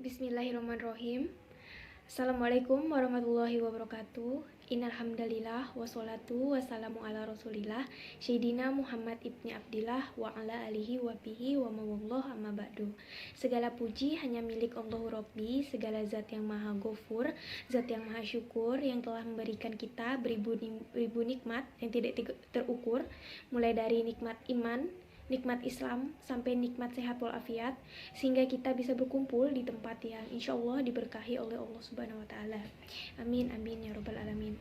Bismillahirrahmanirrahim. Assalamualaikum warahmatullahi wabarakatuh. Innalhamdalillah wassalatu wassalamu ala rasulillah Sayyidina Muhammad ibni Abdillah wa ala alihi wa bihi wa mawallah amma ba'du. Segala puji hanya milik Allahu Rabbi, segala zat yang maha ghafur, zat yang maha syukur, yang telah memberikan kita beribu nikmat yang tidak terukur, mulai dari nikmat iman, nikmat Islam, sampai nikmat sehat walafiat, sehingga kita bisa berkumpul di tempat yang insya Allah diberkahi oleh Allah Subhanahu wa Ta'ala. Amin, amin ya Rabbal 'Alamin.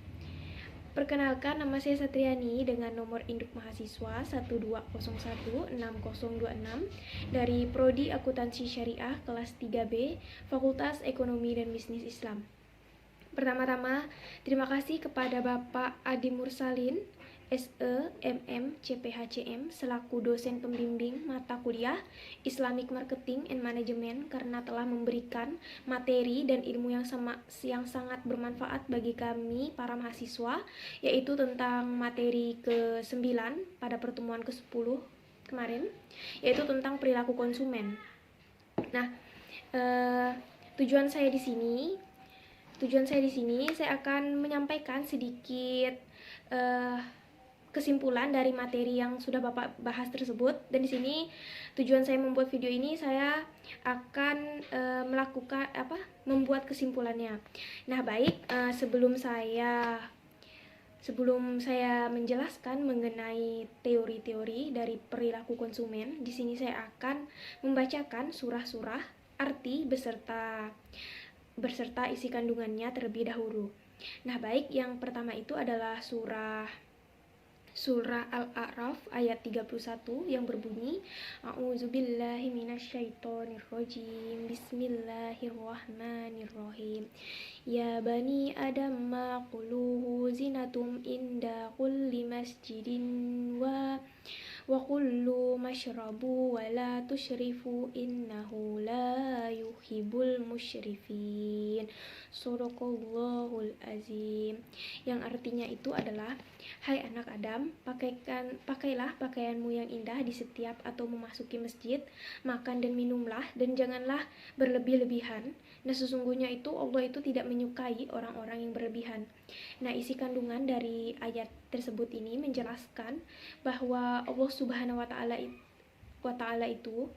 Perkenalkan, nama saya Satriani dengan nomor induk mahasiswa 12016026 dari Prodi Akuntansi Syariah kelas 3B, Fakultas Ekonomi dan Bisnis Islam. Pertama-tama, terima kasih kepada Bapak Adi Mursalin, SE, MM, CPHCM selaku dosen pembimbing mata kuliah Islamic Marketing and Management karena telah memberikan materi dan ilmu yang sangat bermanfaat bagi kami para mahasiswa, yaitu tentang materi ke-9 pada pertemuan ke-10 kemarin, yaitu tentang perilaku konsumen. Nah, tujuan saya di sini saya akan menyampaikan sedikit kesimpulan dari materi yang sudah Bapak bahas tersebut. Dan di sini tujuan saya membuat video ini, saya akan membuat kesimpulannya. Nah, baik, sebelum saya menjelaskan mengenai teori-teori dari perilaku konsumen, di sini saya akan membacakan surah-surah, arti beserta isi kandungannya terlebih dahulu. Nah, baik, yang pertama itu adalah surah Al-A'raf ayat 31 yang berbunyi, A'udzubillahi minasyaitonirrajim, Bismillahirrahmanirrahim. Ya bani Adam ma quluhu zinatum inda kulli masjidin wa kullu mashrabu wa la tusyrifu innahu la yuhibbul musyrifin. Shadaqallahul azim. Yang artinya itu adalah, hai anak Adam, pakailah pakaianmu yang indah di setiap atau memasuki masjid, makan dan minumlah, dan janganlah berlebih-lebihan. Nah, sesungguhnya itu Allah itu tidak menyukai orang-orang yang berlebihan. Nah, isi kandungan dari ayat tersebut ini menjelaskan bahwa Allah Subhanahu wa Ta'ala itu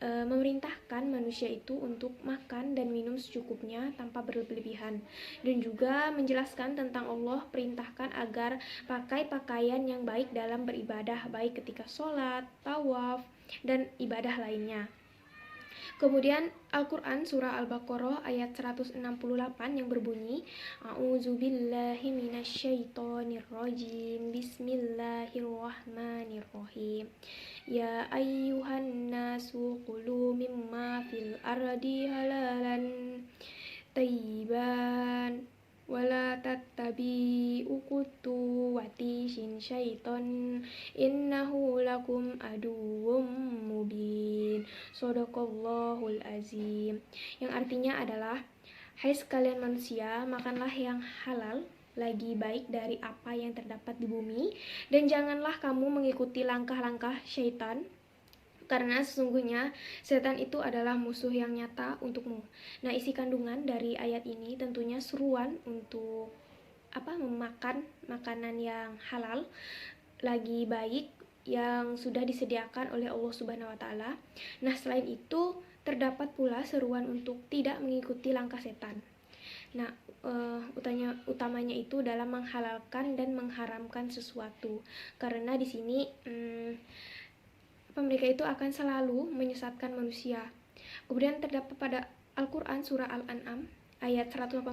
memerintahkan manusia itu untuk makan dan minum secukupnya tanpa berlebihan, dan juga menjelaskan tentang Allah perintahkan agar pakai pakaian yang baik dalam beribadah, baik ketika sholat, tawaf, dan ibadah lainnya. Kemudian Al-Quran surah Al-Baqarah ayat 168 yang berbunyi, A'udzubillahi minasyaitonirrajim, Bismillahirrahmanirrahim. Ya ayyuhan nasu qulu mimma fil ardi halalan tayyiban wala tattabi'u khutuwati syaiton innahu lakum aduwwum mubin. Shadaqallahul azim. Yang artinya adalah, hai sekalian manusia, makanlah yang halal lagi baik dari apa yang terdapat di bumi, dan janganlah kamu mengikuti langkah-langkah syaitan, karena sesungguhnya setan itu adalah musuh yang nyata untukmu. Nah, isi kandungan dari ayat ini tentunya seruan untuk memakan makanan yang halal lagi baik yang sudah disediakan oleh Allah Subhanahu wa Ta'ala. Nah, selain itu terdapat pula seruan untuk tidak mengikuti langkah setan. Nah, utamanya itu dalam menghalalkan dan mengharamkan sesuatu, karena di sini mereka itu akan selalu menyesatkan manusia. Kemudian terdapat pada Al-Quran surah Al-An'am ayat 118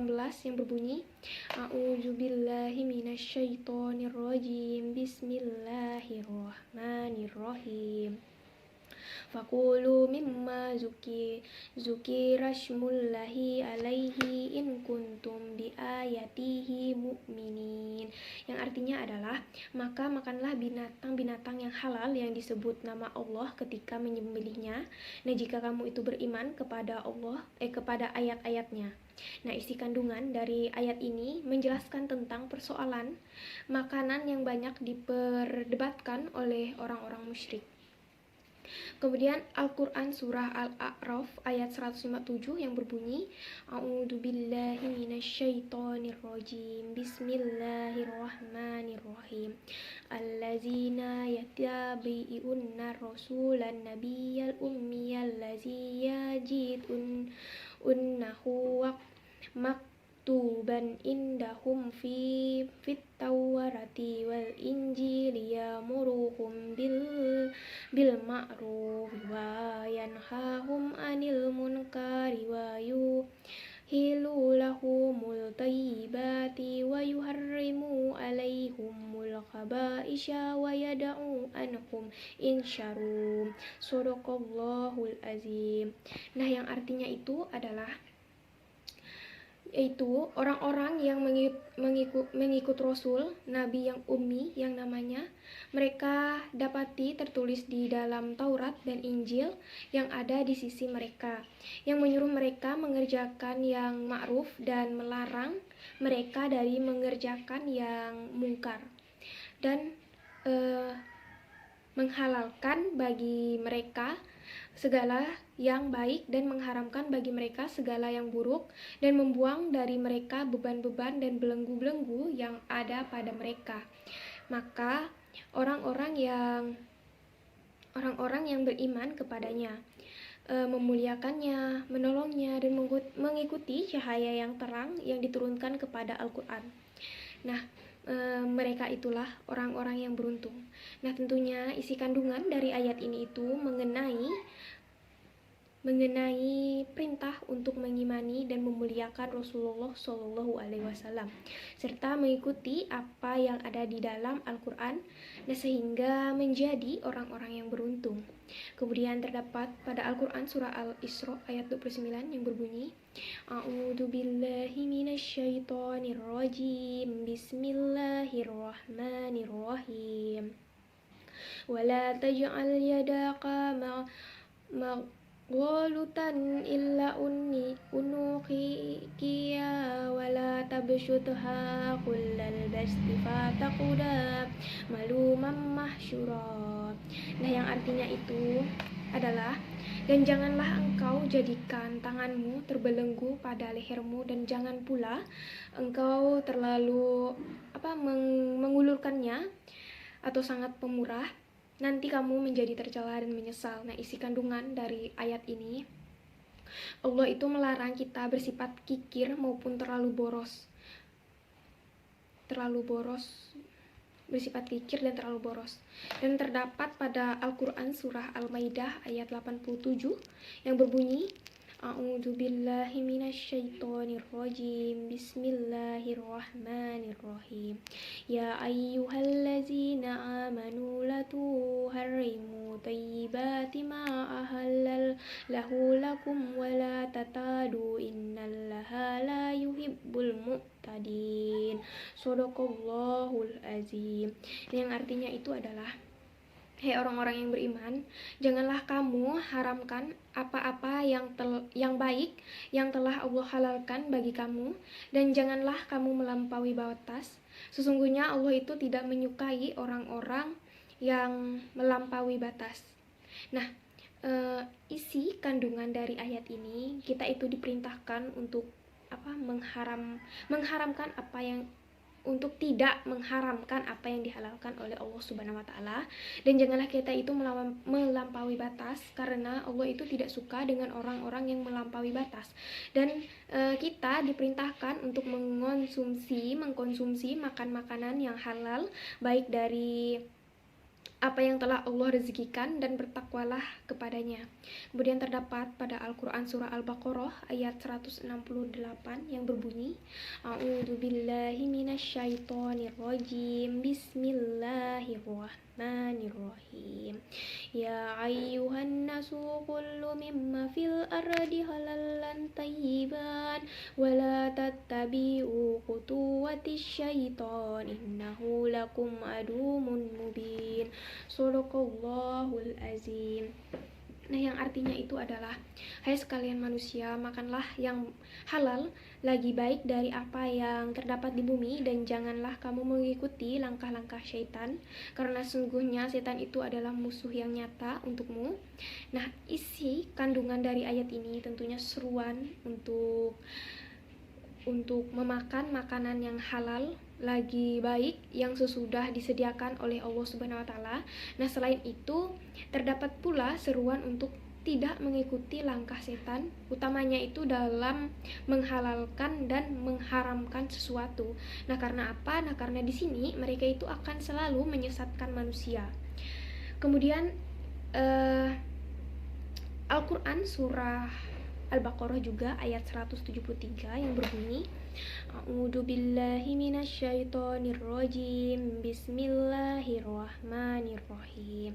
yang berbunyi, A'udzubillahi minasyaitonirrajim, Bismillahirrahmanirrahim. Fakulu mimma zukirasmullahi alaihi in kuntum biayatihi mu'minin. Yang artinya adalah, maka makanlah binatang-binatang yang halal yang disebut nama Allah ketika menyembelihnya. Nah, jika kamu itu beriman kepada Allah, kepada ayat-ayatnya. Nah, isi kandungan dari ayat ini menjelaskan tentang persoalan makanan yang banyak diperdebatkan oleh orang-orang musyrik. Kemudian Al-Quran surah Al-A'raf ayat 157 yang berbunyi A'udzubillahi minasyaitonirrajim Bismillahirrahmanirrahim Allazina yattabi'unna rasulan nabiyyal ummiyal ladzi yajidunnahu maktuban indahum fit tawrati wal injili yamuruhum bil ma'ruf wa yanhahum anil munkari wa yuhillu lahumul thayyibati wa yuharrimu alaihimul khaba'isha wa yada'u anhum insyarum. Shadaqallahul azim. Nah, yang artinya itu adalah yaitu orang-orang yang mengikut Rasul, Nabi yang ummi yang namanya mereka dapati tertulis di dalam Taurat dan Injil yang ada di sisi mereka, yang menyuruh mereka mengerjakan yang ma'ruf dan melarang mereka dari mengerjakan yang mungkar, dan menghalalkan bagi mereka segala yang baik dan mengharamkan bagi mereka segala yang buruk, dan membuang dari mereka beban-beban dan belenggu-belenggu yang ada pada mereka. Maka orang-orang yang beriman kepadanya, memuliakannya, menolongnya, dan mengikuti cahaya yang terang yang diturunkan kepada Al-Quran. Nah, mereka itulah orang-orang yang beruntung. Nah, tentunya isi kandungan dari ayat ini itu mengenai perintah untuk mengimani dan memuliakan Rasulullah Shallallahu Alaihi Wasallam serta mengikuti apa yang ada di dalam Al-Quran, sehingga menjadi orang-orang yang beruntung. Kemudian terdapat pada Al-Quran surah Al-Isra ayat 29 yang berbunyi A'udzubillahi minasyaitonirrajim Bismillahirrahmanirrahim Wala taj'al yadaka maghlulatan illa unuqiya wala tabsutha kullal basti fataquda maluman mahsyura. Nah, yang artinya itu adalah, dan janganlah engkau jadikan tanganmu terbelenggu pada lehermu, dan jangan pula engkau terlalu mengulurkannya atau sangat pemurah, nanti kamu menjadi tercela dan menyesal. Nah, isi kandungan dari ayat ini, Allah itu melarang kita bersifat kikir maupun terlalu boros, bersifat kikir dan terlalu boros. Dan terdapat pada Al-Quran surah Al-Maidah ayat 87 yang berbunyi A'udzubillahi minasyaitonirrajim Bismillahirrahmanirrahim Ya ayyuhallazina amanu la tuharrimu tayyibati ma ahallal lahu lakum wa la tatadu innallaha la yuhibbul mu'tadin. Shadaqallahul azim. Yang artinya itu adalah, hei orang-orang yang beriman, janganlah kamu haramkan apa-apa yang baik yang telah Allah halalkan bagi kamu, dan janganlah kamu melampaui batas. Sesungguhnya Allah itu tidak menyukai orang-orang yang melampaui batas. Nah, isi kandungan dari ayat ini, kita itu diperintahkan untuk mengharamkan apa yang untuk tidak mengharamkan apa yang dihalalkan oleh Allah Subhanahu wa taala, dan janganlah kita itu melampaui batas, karena Allah itu tidak suka dengan orang-orang yang melampaui batas. Dan kita diperintahkan untuk mengkonsumsi makan makanan yang halal, baik dari apa yang telah Allah rezekikan, dan bertakwalah kepadanya. Kemudian terdapat pada Al-Quran surah Al-Baqarah ayat 168 yang berbunyi A'udzubillahi minasyaitonirrajim Bismillahirrahmanirrahim Ya ayyuhan nasu kullu mimma fil ardi halalan tayyiban wala tattabi'u khutuwatis syaitan innahu lakum adumun mubin. Shadaqallahul azim. Nah, yang artinya itu adalah, hai sekalian manusia, makanlah yang halal lagi baik dari apa yang terdapat di bumi, dan janganlah kamu mengikuti langkah-langkah syaitan, karena sungguhnya setan itu adalah musuh yang nyata untukmu. Nah, isi kandungan dari ayat ini tentunya seruan untuk memakan makanan yang halal lagi baik yang sesudah disediakan oleh Allah Subhanahu wa taala. Nah, selain itu terdapat pula seruan untuk tidak mengikuti langkah setan, utamanya itu dalam menghalalkan dan mengharamkan sesuatu. Nah, karena apa? Nah, karena di sini mereka itu akan selalu menyesatkan manusia. Kemudian Al-Quran surah Al-Baqarah juga ayat 173 yang berbunyi, A'udzu billahi minasyaitonir rajim. Bismillahirrahmanirrahim.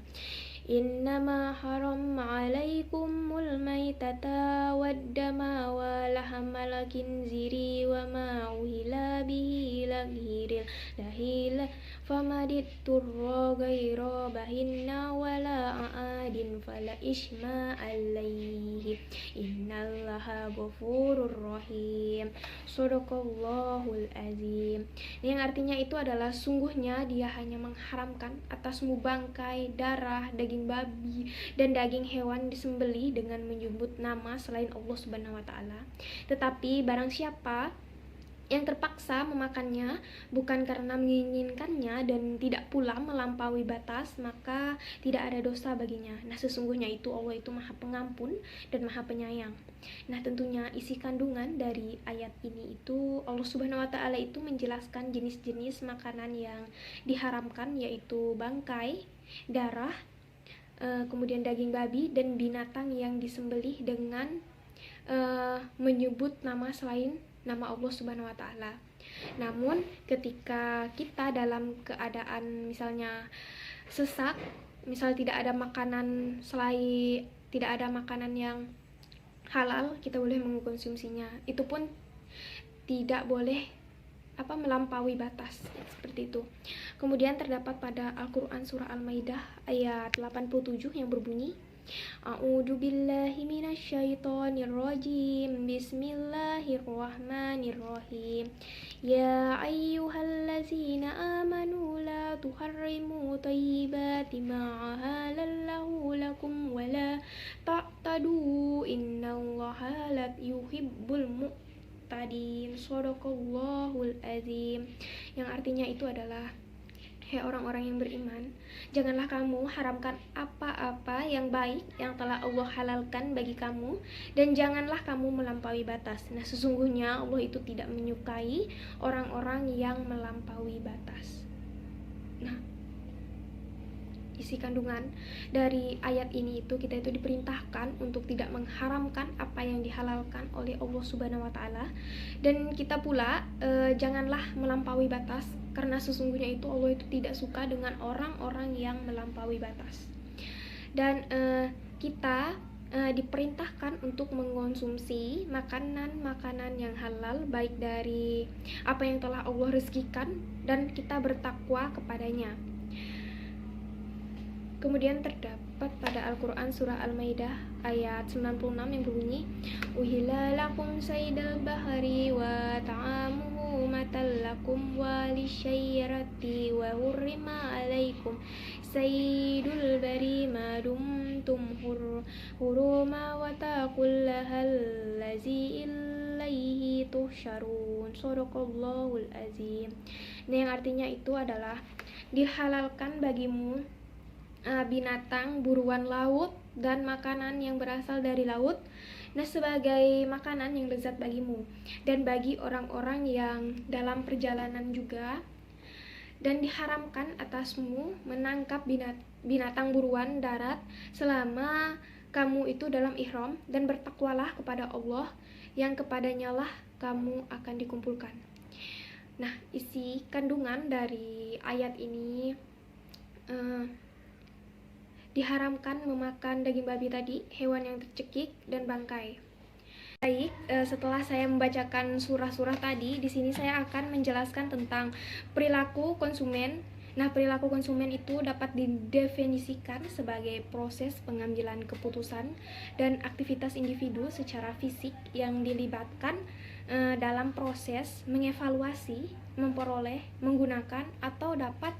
Innama haram 'alaikumul maitata waddama wa lahamal khinziri wa ma uhilla bihi laghiril lahil famaditturra ghaira bahinna wala a'adin fala isma alaihi innallaha ghafurur rahim. Shadaqallahul azim. Yang artinya itu adalah, sungguhnya dia hanya mengharamkan atasmu bangkai, darah, daging babi, dan daging hewan disembelih dengan menyebut nama selain Allah Subhanahu wa taala. Tetapi barang siapa yang terpaksa memakannya bukan karena menginginkannya dan tidak pula melampaui batas, maka tidak ada dosa baginya. Nah, sesungguhnya itu Allah itu Maha Pengampun dan Maha Penyayang. Nah, tentunya isi kandungan dari ayat ini itu Allah Subhanahu wa taala itu menjelaskan jenis-jenis makanan yang diharamkan, yaitu bangkai, darah, kemudian daging babi dan binatang yang disembelih dengan menyebut nama selain nama Allah Subhanahu wa taala. Namun ketika kita dalam keadaan misalnya sesak, misal tidak ada makanan yang halal, kita boleh mengkonsumsinya. Itu pun tidak boleh melampaui batas, seperti itu. Kemudian terdapat pada Al-Qur'an surah Al-Maidah ayat 87 yang berbunyi, A'udzu billahi minasyaitonir rajim. Bismillahirrahmanirrahim. Ya ayyuhallazina amanu la tuharrimu thayyibati ma halallahu lakum wa la ta'tadu innallaha la yuhibbul mu'tadin. Shadaqallahul azim. Yang artinya itu adalah, hai orang-orang yang beriman, janganlah kamu haramkan apa-apa yang baik yang telah Allah halalkan bagi kamu, dan janganlah kamu melampaui batas. Nah, sesungguhnya Allah itu tidak menyukai orang-orang yang melampaui batas. Nah, isi kandungan dari ayat ini itu kita itu diperintahkan untuk tidak mengharamkan apa yang dihalalkan oleh Allah Subhanahu wa taala, dan kita pula janganlah melampaui batas, karena sesungguhnya itu Allah itu tidak suka dengan orang-orang yang melampaui batas. Dan kita diperintahkan untuk mengkonsumsi makanan-makanan yang halal, baik dari apa yang telah Allah rezekikan, dan kita bertakwa kepadanya. Kemudian terdapat pada Al-Quran surah Al-Maidah ayat 96 yang berbunyi, Uhilla lakum saydal bahari wa ta'amuhu matal lakum wa lisyairati wa hurrima alaikum saydul bari ma dumtum huruma wa taqullahal lazi ilaihi tuhsyarun. Shadaqallahul azim. Nah, yang artinya itu adalah, dihalalkan bagimu binatang buruan laut dan makanan yang berasal dari laut, nah sebagai makanan yang lezat bagimu dan bagi orang-orang yang dalam perjalanan juga, dan diharamkan atasmu menangkap binatang buruan darat selama kamu itu dalam ihram, dan bertakwalah kepada Allah yang kepadanya lah kamu akan dikumpulkan. Nah, isi kandungan dari ayat ini, diharamkan memakan daging babi tadi, hewan yang tercekik, dan bangkai. Baik, setelah saya membacakan surah-surah tadi, di sini saya akan menjelaskan tentang perilaku konsumen Nah, perilaku konsumen itu dapat didefinisikan sebagai proses pengambilan keputusan dan aktivitas individu secara fisik yang dilibatkan dalam proses mengevaluasi, memperoleh, menggunakan atau dapat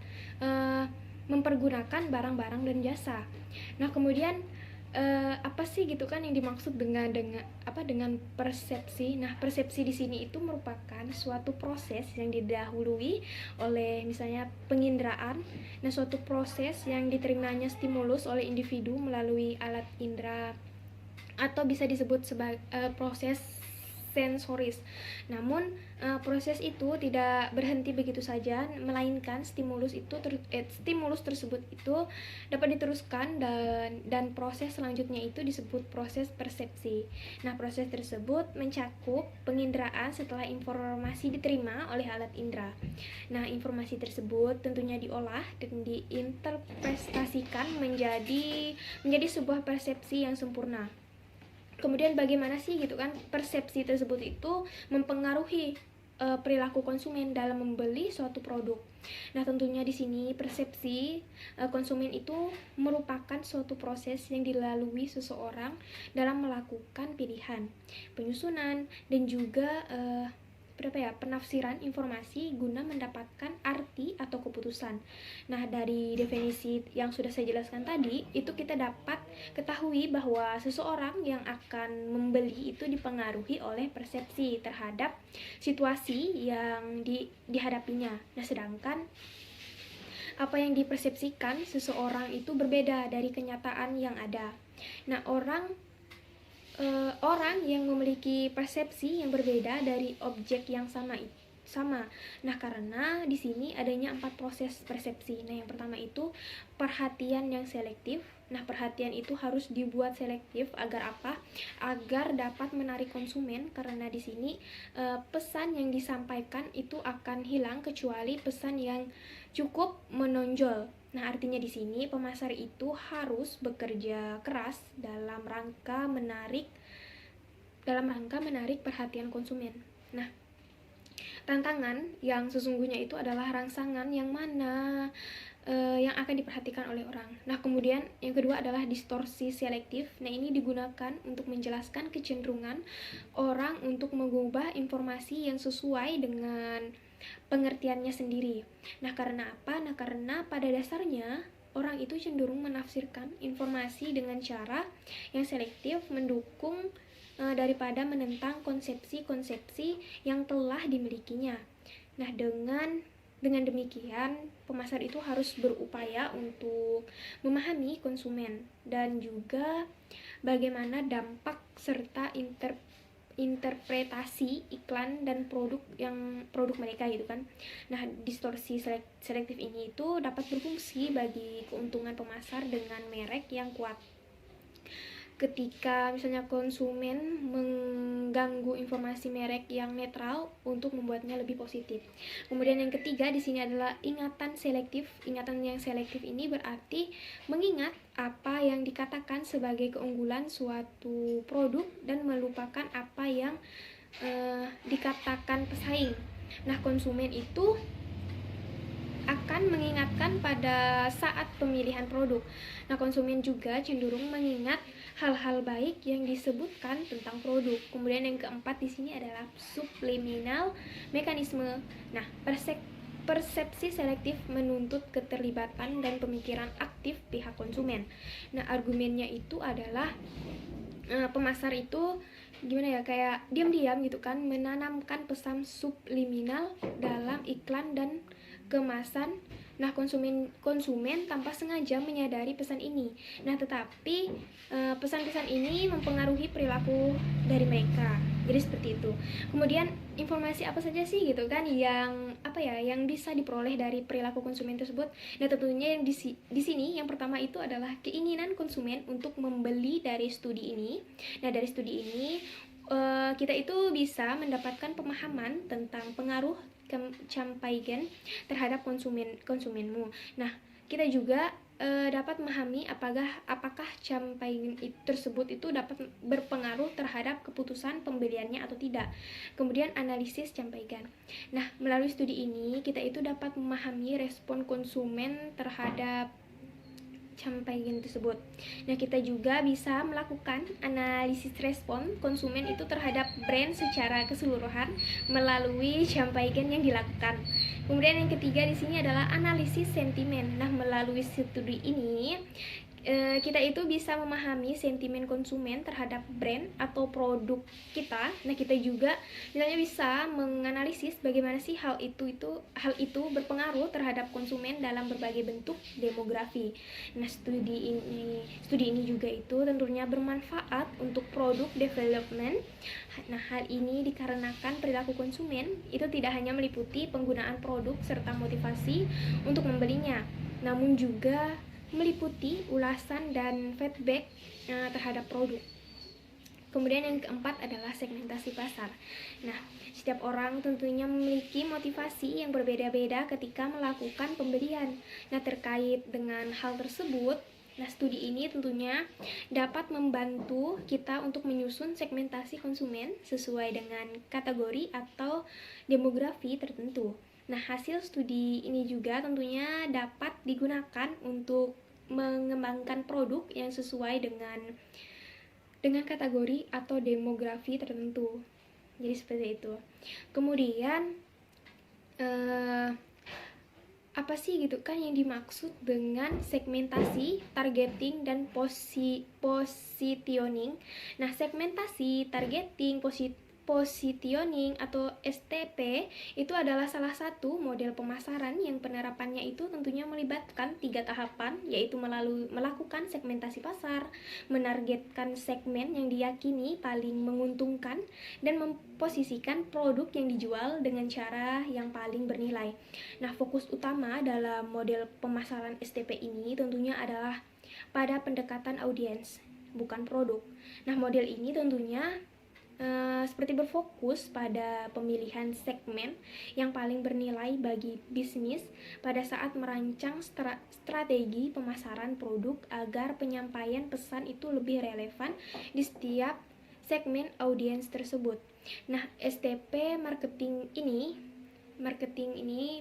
mempergunakan barang-barang dan jasa. Nah, kemudian apa sih gitu kan yang dimaksud dengan persepsi? Nah, persepsi di sini itu merupakan suatu proses yang didahului oleh misalnya penginderaan. Nah, suatu proses yang diterimanya stimulus oleh individu melalui alat indera atau bisa disebut sebagai proses sensoris. Namun proses itu tidak berhenti begitu saja, melainkan stimulus tersebut itu dapat diteruskan dan proses selanjutnya itu disebut proses persepsi. Nah, proses tersebut mencakup penginderaan setelah informasi diterima oleh alat indera. Nah, informasi tersebut tentunya diolah dan diinterpretasikan menjadi sebuah persepsi yang sempurna. Kemudian bagaimana sih gitu kan persepsi tersebut itu mempengaruhi perilaku konsumen dalam membeli suatu produk. Nah, tentunya di sini persepsi konsumen itu merupakan suatu proses yang dilalui seseorang dalam melakukan pilihan, penyusunan dan juga penafsiran informasi guna mendapatkan arti atau keputusan. Nah, dari definisi yang sudah saya jelaskan tadi, itu kita dapat ketahui bahwa seseorang yang akan membeli itu dipengaruhi oleh persepsi terhadap situasi yang dihadapinya. Nah, sedangkan apa yang dipersepsikan seseorang itu berbeda dari kenyataan yang ada. Nah, orang yang memiliki persepsi yang berbeda dari objek yang sama. Nah, karena di sini adanya 4 proses persepsi. Nah, yang pertama itu perhatian yang selektif. Nah, perhatian itu harus dibuat selektif agar apa? Agar dapat menarik konsumen, karena di sini pesan yang disampaikan itu akan hilang kecuali pesan yang cukup menonjol. Nah, artinya di sini pemasar itu harus bekerja keras dalam rangka menarik perhatian konsumen. Nah, tantangan yang sesungguhnya itu adalah rangsangan yang mana yang akan diperhatikan oleh orang. Nah, kemudian yang kedua adalah distorsi selektif. Nah, ini digunakan untuk menjelaskan kecenderungan orang untuk mengubah informasi yang sesuai dengan pengertiannya sendiri. Nah, karena apa? Nah, karena pada dasarnya orang itu cenderung menafsirkan informasi dengan cara yang selektif, mendukung daripada menentang konsepsi-konsepsi yang telah dimilikinya. Nah, dengan demikian, pemasar itu harus berupaya untuk memahami konsumen dan juga bagaimana dampak serta interpretasi iklan dan produk mereka gitu kan. Nah, distorsi selektif ini itu dapat berfungsi bagi keuntungan pemasar dengan merek yang kuat. Ketika misalnya konsumen mengganggu informasi merek yang netral untuk membuatnya lebih positif. Kemudian yang ketiga di sini adalah ingatan selektif. Ingatan yang selektif ini berarti mengingat apa yang dikatakan sebagai keunggulan suatu produk dan melupakan apa yang dikatakan pesaing. Nah, konsumen itu akan mengingatkan pada saat pemilihan produk. Nah, konsumen juga cenderung mengingat hal-hal baik yang disebutkan tentang produk. Kemudian yang keempat di sini adalah subliminal mekanisme. Nah, persepsi selektif menuntut keterlibatan dan pemikiran aktif pihak konsumen. Nah, argumennya itu adalah pemasar itu kayak diam-diam gitu kan menanamkan pesan subliminal dalam iklan dan kemasan. Nah, konsumen tanpa sengaja menyadari pesan ini. Nah, tetapi pesan-pesan ini mempengaruhi perilaku dari mereka. Jadi seperti itu. Kemudian informasi apa saja sih gitu kan yang bisa diperoleh dari perilaku konsumen tersebut? Nah, tentunya yang di sini yang pertama itu adalah keinginan konsumen untuk membeli dari studi ini. Nah, dari studi ini kita itu bisa mendapatkan pemahaman tentang pengaruh campaign terhadap konsumenmu. Nah, kita juga dapat memahami apakah campaign tersebut itu dapat berpengaruh terhadap keputusan pembeliannya atau tidak. Kemudian analisis campaign. Nah, melalui studi ini kita itu dapat memahami respon konsumen terhadap campaign tersebut. Nah, kita juga bisa melakukan analisis respon konsumen itu terhadap brand secara keseluruhan melalui campaign yang dilakukan. Kemudian yang ketiga di sini adalah analisis sentimen. Nah, melalui studi ini kita itu bisa memahami sentimen konsumen terhadap brand atau produk kita. Nah, kita juga misalnya bisa menganalisis bagaimana sih hal itu berpengaruh terhadap konsumen dalam berbagai bentuk demografi. Nah, studi ini juga itu tentunya bermanfaat untuk produk development. Nah, hal ini dikarenakan perilaku konsumen itu tidak hanya meliputi penggunaan produk serta motivasi untuk membelinya, namun juga meliputi ulasan dan feedback terhadap produk. Kemudian yang keempat adalah segmentasi pasar. Nah, setiap orang tentunya memiliki motivasi yang berbeda-beda ketika melakukan pembelian. Nah, terkait dengan hal tersebut, studi ini tentunya dapat membantu kita untuk menyusun segmentasi konsumen sesuai dengan kategori atau demografi tertentu. Nah, hasil studi ini juga tentunya dapat digunakan untuk mengembangkan produk yang sesuai dengan kategori atau demografi tertentu. Jadi seperti itu. Kemudian apa sih gitu kan yang dimaksud dengan segmentasi, targeting, dan positioning. Nah, segmentasi, targeting, positioning atau STP itu adalah salah satu model pemasaran yang penerapannya itu tentunya melibatkan 3 tahapan, yaitu melakukan segmentasi pasar, menargetkan segmen yang diyakini paling menguntungkan, dan memposisikan produk yang dijual dengan cara yang paling bernilai. Nah, fokus utama dalam model pemasaran STP ini tentunya adalah pada pendekatan audiens, bukan produk. Nah, model ini tentunya seperti berfokus pada pemilihan segmen yang paling bernilai bagi bisnis pada saat merancang strategi pemasaran produk agar penyampaian pesan itu lebih relevan di setiap segmen audiens tersebut. Nah, STP marketing ini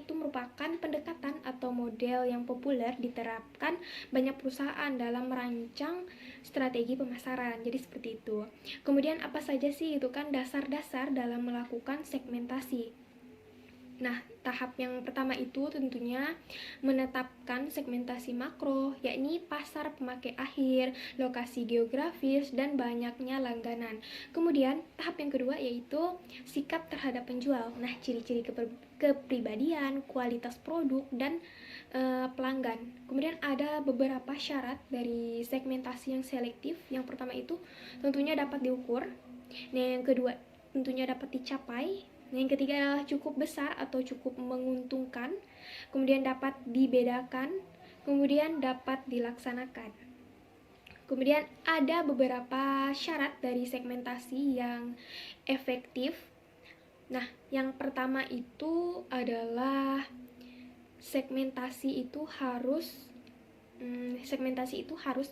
itu merupakan pendekatan atau model yang populer diterapkan banyak perusahaan dalam merancang strategi pemasaran. Jadi seperti itu. Kemudian apa saja sih itu kan dasar-dasar dalam melakukan segmentasi? Nah, tahap yang pertama itu tentunya menetapkan segmentasi makro, yakni pasar pemakai akhir, lokasi geografis, dan banyaknya langganan. Kemudian, tahap yang kedua yaitu sikap terhadap penjual. Nah, ciri-ciri kepribadian, kualitas produk, dan pelanggan. Kemudian ada beberapa syarat dari segmentasi yang selektif. Yang pertama itu tentunya dapat diukur. Nah, yang kedua tentunya dapat dicapai. Yang ketiga adalah cukup besar atau cukup menguntungkan, kemudian dapat dibedakan, kemudian dapat dilaksanakan. Kemudian ada beberapa syarat dari segmentasi yang efektif. Nah, yang pertama itu adalah segmentasi itu harus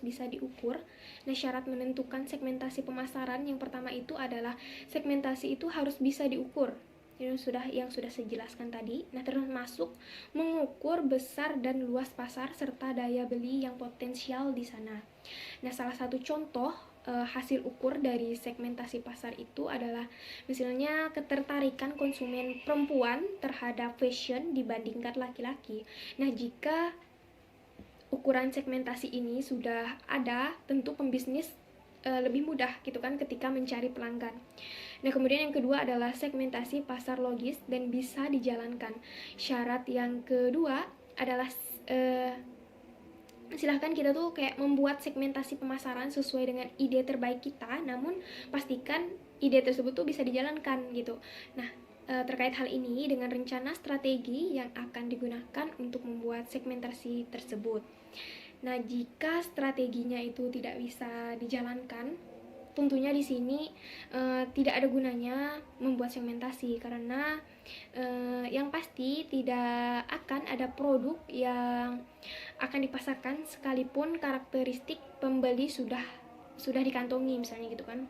bisa diukur. Nah, syarat menentukan segmentasi pemasaran yang pertama itu adalah segmentasi itu harus bisa diukur. Yang sudah saya jelaskan tadi. Nah, termasuk mengukur besar dan luas pasar serta daya beli yang potensial di sana. Nah, salah satu contoh hasil ukur dari segmentasi pasar itu adalah misalnya ketertarikan konsumen perempuan terhadap fashion dibandingkan laki-laki. Nah, jika ukuran segmentasi ini sudah ada, tentu pembisnis lebih mudah gitu kan ketika mencari pelanggan. Nah, kemudian yang kedua adalah segmentasi pasar logis dan bisa dijalankan. Syarat yang kedua adalah silahkan kita tuh kayak membuat segmentasi pemasaran sesuai dengan ide terbaik kita, namun pastikan ide tersebut tuh bisa dijalankan gitu. Nah, terkait hal ini dengan rencana strategi yang akan digunakan untuk membuat segmentasi tersebut. Nah, jika strateginya itu tidak bisa dijalankan, tentunya di sini tidak ada gunanya membuat segmentasi, karena yang pasti tidak akan ada produk yang akan dipasarkan sekalipun karakteristik pembeli sudah dikantongi misalnya gitu kan.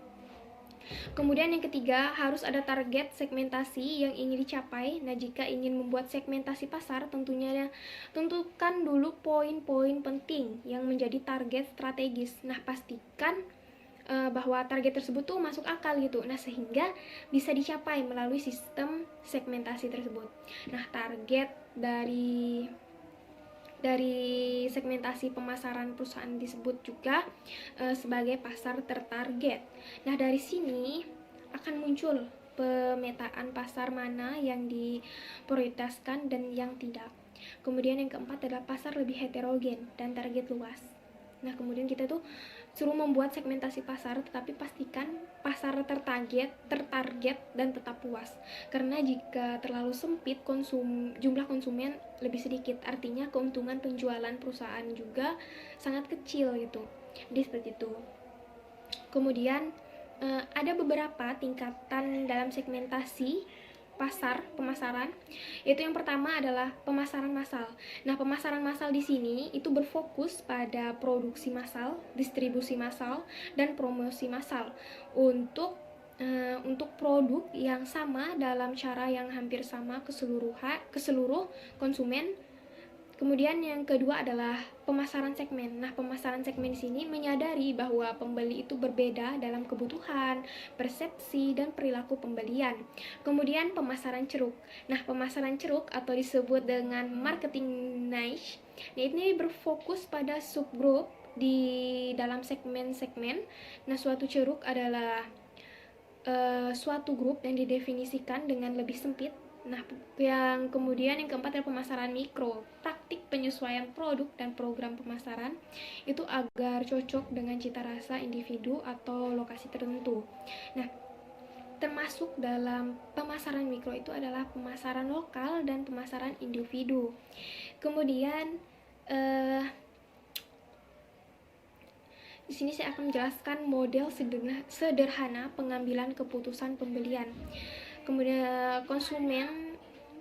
Kemudian yang ketiga, harus ada target segmentasi yang ingin dicapai. Nah, jika ingin membuat segmentasi pasar, tentunya tentukan dulu poin-poin penting yang menjadi target strategis. Nah, pastikan bahwa target tersebut tuh masuk akal gitu. Nah, sehingga bisa dicapai melalui sistem segmentasi tersebut. Nah, target dari segmentasi pemasaran perusahaan disebut juga sebagai pasar tertarget. Nah, dari sini akan muncul pemetaan pasar mana yang diprioritaskan dan yang tidak. Kemudian yang keempat adalah pasar lebih heterogen dan target luas. Nah, kemudian kita tuh suruh membuat segmentasi pasar, tetapi pastikan pasar tertarget dan tetap puas. Karena jika terlalu sempit, jumlah konsumen lebih sedikit, artinya keuntungan penjualan perusahaan juga sangat kecil gitu. Jadi seperti itu. Kemudian ada beberapa tingkatan dalam segmentasi pemasaran, yaitu yang pertama adalah pemasaran massal. Nah, pemasaran massal di sini itu berfokus pada produksi massal, distribusi massal, dan promosi massal untuk produk yang sama dalam cara yang hampir sama ke seluruh konsumen. Kemudian yang kedua adalah pemasaran segmen. Nah, pemasaran segmen di sini menyadari bahwa pembeli itu berbeda dalam kebutuhan, persepsi, dan perilaku pembelian. Kemudian pemasaran ceruk. Nah, pemasaran ceruk atau disebut dengan marketing niche, nah ini berfokus pada subgroup di dalam segmen-segmen. Nah, suatu ceruk adalah suatu grup yang didefinisikan dengan lebih sempit. Nah, yang keempat adalah pemasaran mikro, taktik penyesuaian produk dan program pemasaran itu agar cocok dengan cita rasa individu atau lokasi tertentu. Nah, termasuk dalam pemasaran mikro itu adalah pemasaran lokal dan pemasaran individu. Kemudian di sini saya akan menjelaskan model sederhana pengambilan keputusan pembelian. Kemudian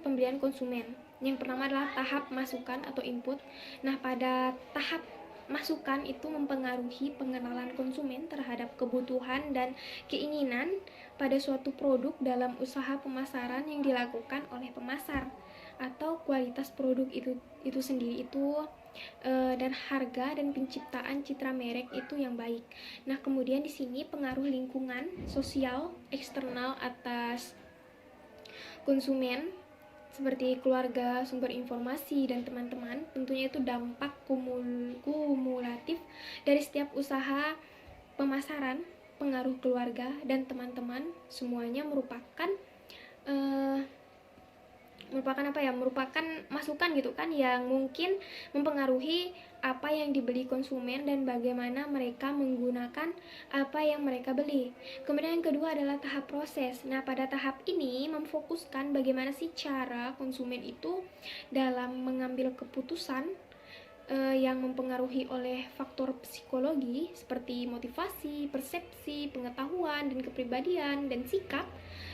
pembelian konsumen. Yang pertama adalah tahap masukan atau input. Nah, pada tahap masukan itu mempengaruhi pengenalan konsumen terhadap kebutuhan dan keinginan pada suatu produk dalam usaha pemasaran yang dilakukan oleh pemasar, atau kualitas produk itu sendiri itu dan harga dan penciptaan citra merek itu yang baik. Nah, kemudian di sini pengaruh lingkungan sosial eksternal atas konsumen seperti keluarga, sumber informasi, dan teman-teman. Tentunya itu dampak kumulatif dari setiap usaha pemasaran, pengaruh keluarga dan teman-teman semuanya merupakan merupakan masukan gitu kan, yang mungkin mempengaruhi apa yang dibeli konsumen dan bagaimana mereka menggunakan apa yang mereka beli. Kemudian yang kedua adalah tahap proses. Nah, pada tahap ini memfokuskan bagaimana sih cara konsumen itu dalam mengambil keputusan yang mempengaruhi oleh faktor psikologi seperti motivasi, persepsi, pengetahuan, dan kepribadian, dan sikap.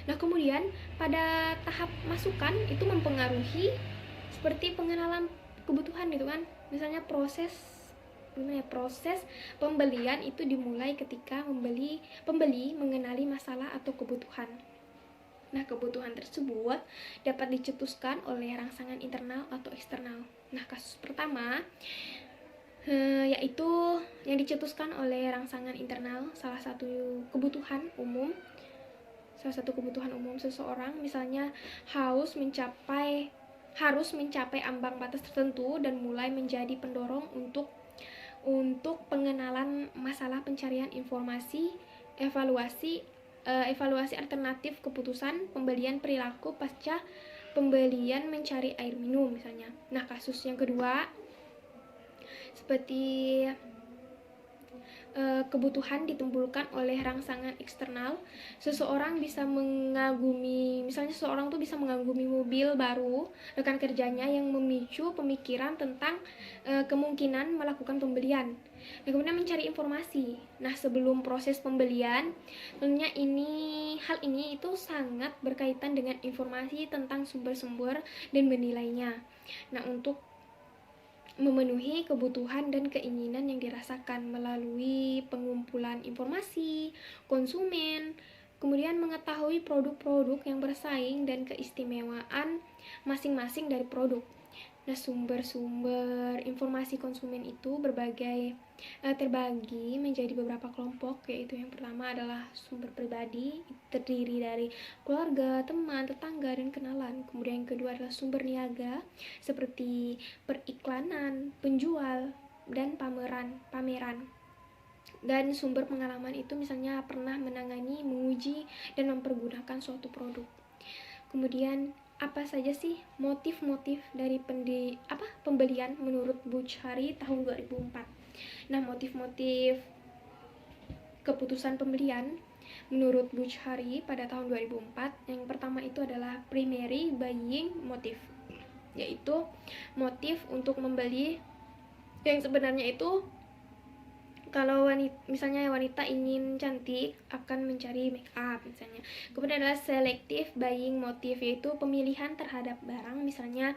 Nah, kemudian pada tahap masukan itu mempengaruhi seperti pengenalan kebutuhan gitu kan. Misalnya proses pembelian itu dimulai ketika pembeli mengenali masalah atau kebutuhan. Nah, kebutuhan tersebut dapat dicetuskan oleh rangsangan internal atau eksternal. Nah, kasus pertama yaitu yang dicetuskan oleh rangsangan internal, salah satu kebutuhan umum seseorang, misalnya harus mencapai ambang batas tertentu dan mulai menjadi pendorong untuk pengenalan masalah, pencarian informasi, evaluasi alternatif keputusan pembelian, perilaku pasca pembelian, mencari air minum misalnya. Nah, kasus yang kedua seperti kebutuhan ditimbulkan oleh rangsangan eksternal. Seseorang bisa mengagumi mobil baru rekan kerjanya yang memicu pemikiran tentang kemungkinan melakukan pembelian. Nah, kemudian mencari informasi. Nah, sebelum proses pembelian, tentunya hal ini itu sangat berkaitan dengan informasi tentang sumber-sumber dan menilainya. Nah, untuk memenuhi kebutuhan dan keinginan yang dirasakan melalui pengumpulan informasi konsumen, kemudian mengetahui produk-produk yang bersaing dan keistimewaan masing-masing dari produk. Nah, sumber-sumber informasi konsumen itu terbagi menjadi beberapa kelompok, yaitu yang pertama adalah sumber pribadi, terdiri dari keluarga, teman, tetangga, dan kenalan. Kemudian yang kedua adalah sumber niaga, seperti periklanan, penjual, dan pameran. Dan sumber pengalaman itu misalnya pernah menangani, menguji, dan mempergunakan suatu produk. Kemudian apa saja sih motif-motif dari pembelian menurut Buchari tahun 2004? Nah, motif-motif keputusan pembelian menurut Buchari pada tahun 2004, yang pertama itu adalah primary buying motive, yaitu motif untuk membeli yang sebenarnya itu kalau misalnya wanita ingin cantik akan mencari make up misalnya. Kemudian adalah selective buying motive, yaitu pemilihan terhadap barang, misalnya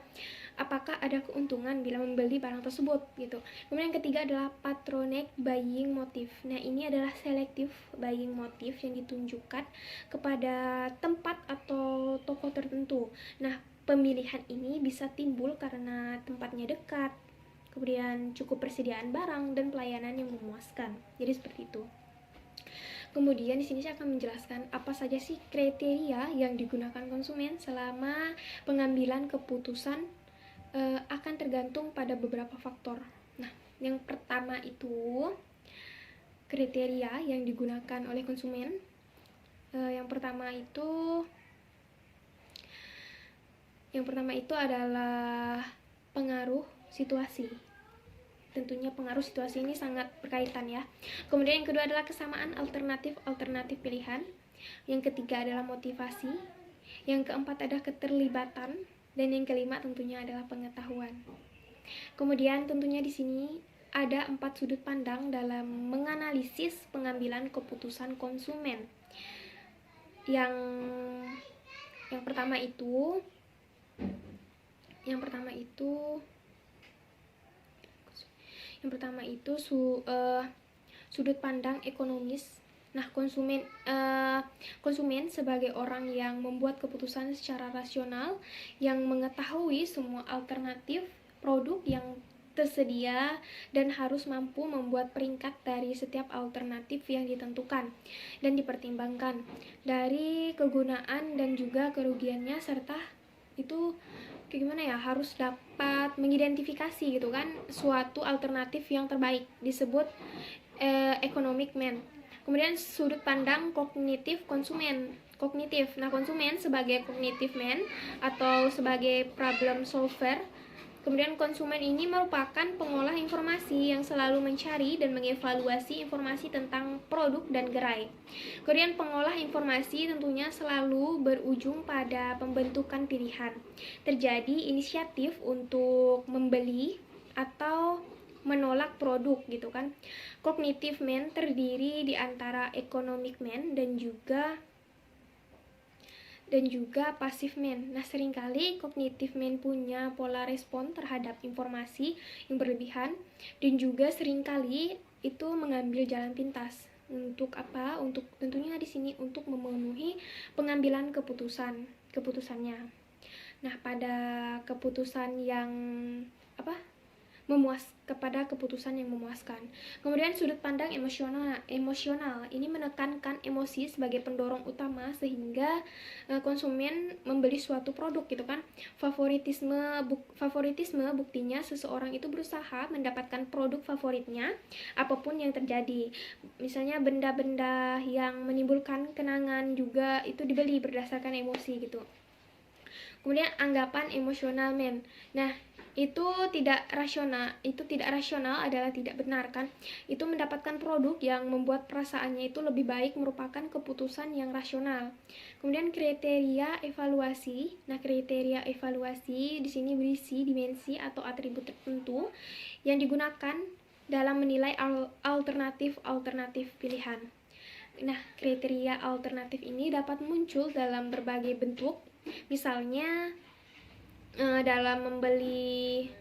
apakah ada keuntungan bila membeli barang tersebut gitu. Kemudian yang ketiga adalah patronage buying motive. Nah, ini adalah selective buying motive yang ditunjukkan kepada tempat atau toko tertentu. Nah, pemilihan ini bisa timbul karena tempatnya dekat, kemudian cukup persediaan barang dan pelayanan yang memuaskan. Jadi seperti itu. Kemudian di sini saya akan menjelaskan apa saja sih kriteria yang digunakan konsumen selama pengambilan keputusan akan tergantung pada beberapa faktor. Nah, yang pertama itu kriteria yang digunakan oleh konsumen. Yang pertama itu adalah pengaruh situasi. Tentunya pengaruh situasi ini sangat berkaitan ya. Kemudian yang kedua adalah kesamaan alternatif pilihan. Yang ketiga adalah motivasi. Yang keempat adalah keterlibatan, dan yang kelima tentunya adalah pengetahuan. Kemudian tentunya di sini ada 4 sudut pandang dalam menganalisis pengambilan keputusan konsumen. Yang pertama itu sudut pandang ekonomis. Nah, konsumen sebagai orang yang membuat keputusan secara rasional, yang mengetahui semua alternatif produk yang tersedia dan harus mampu membuat peringkat dari setiap alternatif yang ditentukan dan dipertimbangkan dari kegunaan dan juga kerugiannya, serta itu harus dapat mengidentifikasi gitu kan suatu alternatif yang terbaik, disebut economic man. Kemudian sudut pandang kognitif konsumen. Nah, konsumen sebagai cognitive man atau sebagai problem solver. Kemudian konsumen ini merupakan pengolah informasi yang selalu mencari dan mengevaluasi informasi tentang produk dan gerai. Kemudian pengolah informasi tentunya selalu berujung pada pembentukan pilihan. Terjadi inisiatif untuk membeli atau menolak produk gitu kan. Cognitive man terdiri di antara economic man dan juga passive man. Nah, seringkali cognitive man punya pola respon terhadap informasi yang berlebihan dan juga seringkali itu mengambil jalan pintas. Untuk apa? Untuk tentunya di sini untuk memenuhi pengambilan keputusannya. Nah, pada keputusan yang keputusan yang memuaskan. Kemudian sudut pandang emosional ini menekankan emosi sebagai pendorong utama sehingga konsumen membeli suatu produk gitu kan. Favoritisme buktinya seseorang itu berusaha mendapatkan produk favoritnya apapun yang terjadi. Misalnya benda-benda yang menimbulkan kenangan juga itu dibeli berdasarkan emosi gitu. Kemudian anggapan emosional man. Nah, itu tidak rasional adalah tidak benar kan. Itu mendapatkan produk yang membuat perasaannya itu lebih baik merupakan keputusan yang rasional. Kemudian kriteria evaluasi. Nah, kriteria evaluasi di sini berisi dimensi atau atribut tertentu yang digunakan dalam menilai alternatif pilihan. Nah, kriteria alternatif ini dapat muncul dalam berbagai bentuk, misalnya dalam membeli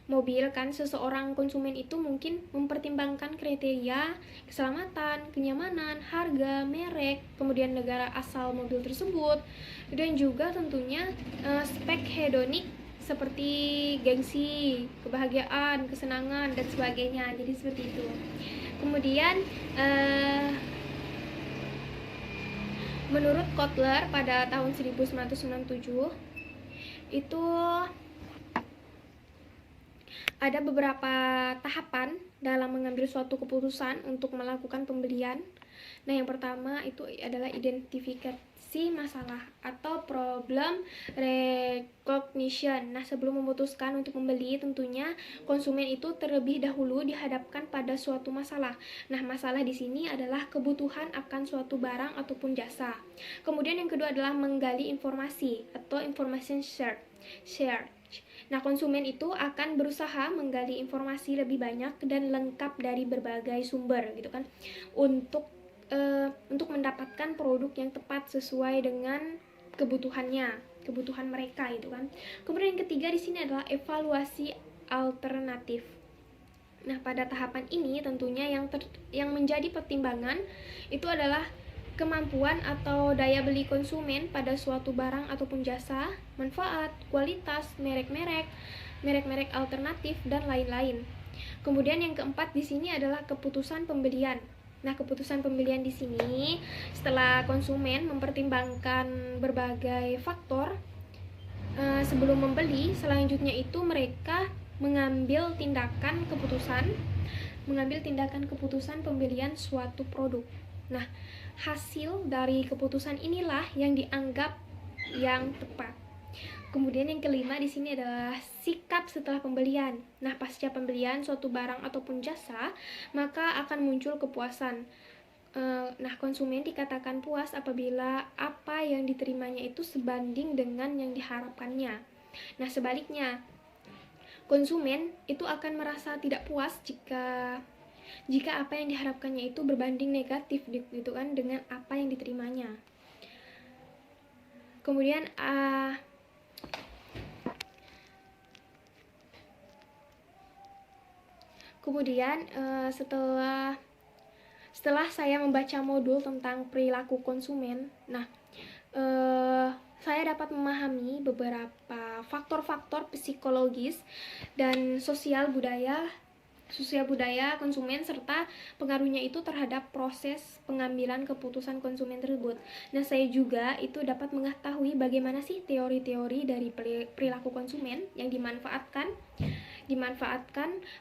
mobil kan, seseorang konsumen itu mungkin mempertimbangkan kriteria keselamatan, kenyamanan, harga, merek, kemudian negara asal mobil tersebut, dan juga tentunya spek hedonik seperti gengsi, kebahagiaan, kesenangan, dan sebagainya. Jadi seperti itu. Kemudian menurut Kotler pada tahun 1997 itu ada beberapa tahapan dalam mengambil suatu keputusan untuk melakukan pembelian. Nah, yang pertama itu adalah identifikasi masalah atau problem recognition. Nah, sebelum memutuskan untuk membeli, tentunya konsumen itu terlebih dahulu dihadapkan pada suatu masalah. Nah, masalah di sini adalah kebutuhan akan suatu barang ataupun jasa. Kemudian yang kedua adalah menggali informasi atau information share. Nah, konsumen itu akan berusaha menggali informasi lebih banyak dan lengkap dari berbagai sumber gitu kan, untuk mendapatkan produk yang tepat sesuai dengan kebutuhan mereka gitu kan. Kemudian yang ketiga di sini adalah evaluasi alternatif. Nah, pada tahapan ini tentunya yang menjadi pertimbangan itu adalah kemampuan atau daya beli konsumen pada suatu barang ataupun jasa, manfaat, kualitas, merek alternatif, dan lain-lain. Kemudian yang keempat di sini adalah keputusan pembelian. Nah, keputusan pembelian di sini setelah konsumen mempertimbangkan berbagai faktor sebelum membeli, selanjutnya itu mereka mengambil tindakan keputusan pembelian suatu produk. Nah, hasil dari keputusan inilah yang dianggap yang tepat. Kemudian yang kelima di sini adalah sikap setelah pembelian. Nah, pasca pembelian suatu barang ataupun jasa, maka akan muncul kepuasan. Nah, konsumen dikatakan puas apabila apa yang diterimanya itu sebanding dengan yang diharapkannya. Nah, sebaliknya, konsumen itu akan merasa tidak puas jika apa yang diharapkannya itu berbanding negatif gitu kan dengan apa yang diterimanya. Kemudian setelah saya membaca modul tentang perilaku konsumen, nah saya dapat memahami beberapa faktor-faktor psikologis dan sosial budaya konsumen serta pengaruhnya itu terhadap proses pengambilan keputusan konsumen tersebut. Nah, saya juga itu dapat mengetahui bagaimana sih teori-teori dari perilaku konsumen yang dimanfaatkan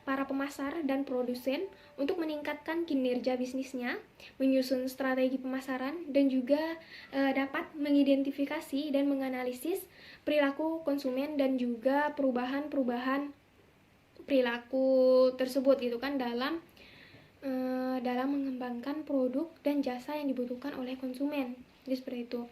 para pemasar dan produsen untuk meningkatkan kinerja bisnisnya, menyusun strategi pemasaran, dan juga dapat mengidentifikasi dan menganalisis perilaku konsumen dan juga perubahan perilaku tersebut gitu kan dalam mengembangkan produk dan jasa yang dibutuhkan oleh konsumen. Jadi seperti itu.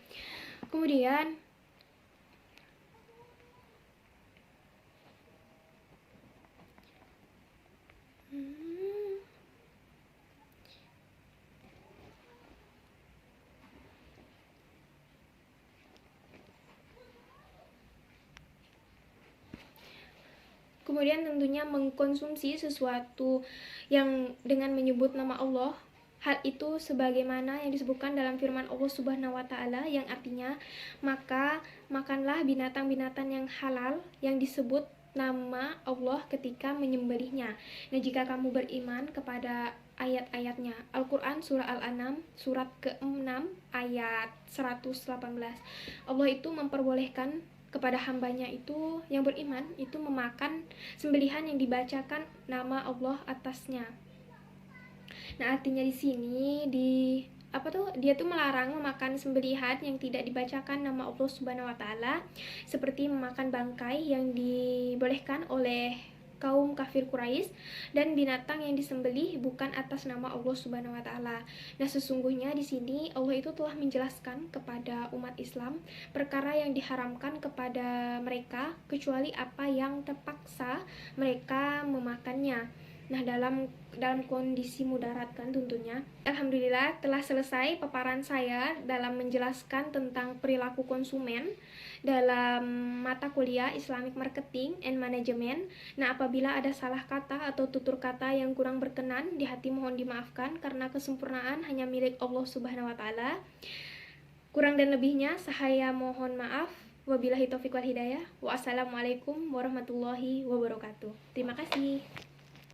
Kemudian tentunya mengkonsumsi sesuatu yang dengan menyebut nama Allah. Hal itu sebagaimana yang disebutkan dalam firman Allah Subhanahu wa taala yang artinya, maka makanlah binatang-binatang yang halal yang disebut nama Allah ketika menyembelihnya. Nah, jika kamu beriman kepada ayat-ayatnya. Al-Quran Surah Al-An'am surat ke-6 ayat 118. Allah itu memperbolehkan kepada hambanya itu yang beriman itu memakan sembelihan yang dibacakan nama Allah atasnya. Nah, artinya di sini dia tuh melarang memakan sembelihan yang tidak dibacakan nama Allah Subhanahu wa taala, seperti memakan bangkai yang dibolehkan oleh kaum kafir Quraisy, dan binatang yang disembelih bukan atas nama Allah Subhanahu wa taala. Nah, sesungguhnya di sini Allah itu telah menjelaskan kepada umat Islam perkara yang diharamkan kepada mereka kecuali apa yang terpaksa mereka memakannya. Nah, dalam kondisi mudarat kan tentunya. Alhamdulillah telah selesai paparan saya dalam menjelaskan tentang perilaku konsumen dalam mata kuliah Islamic Marketing and Management. Nah, apabila ada salah kata atau tutur kata yang kurang berkenan di hati, mohon dimaafkan karena kesempurnaan hanya milik Allah Subhanahu wa taala. Kurang dan lebihnya saya mohon maaf. Wabillahi taufiq wal hidayah. Wassalamualaikum warahmatullahi wabarakatuh. Terima kasih.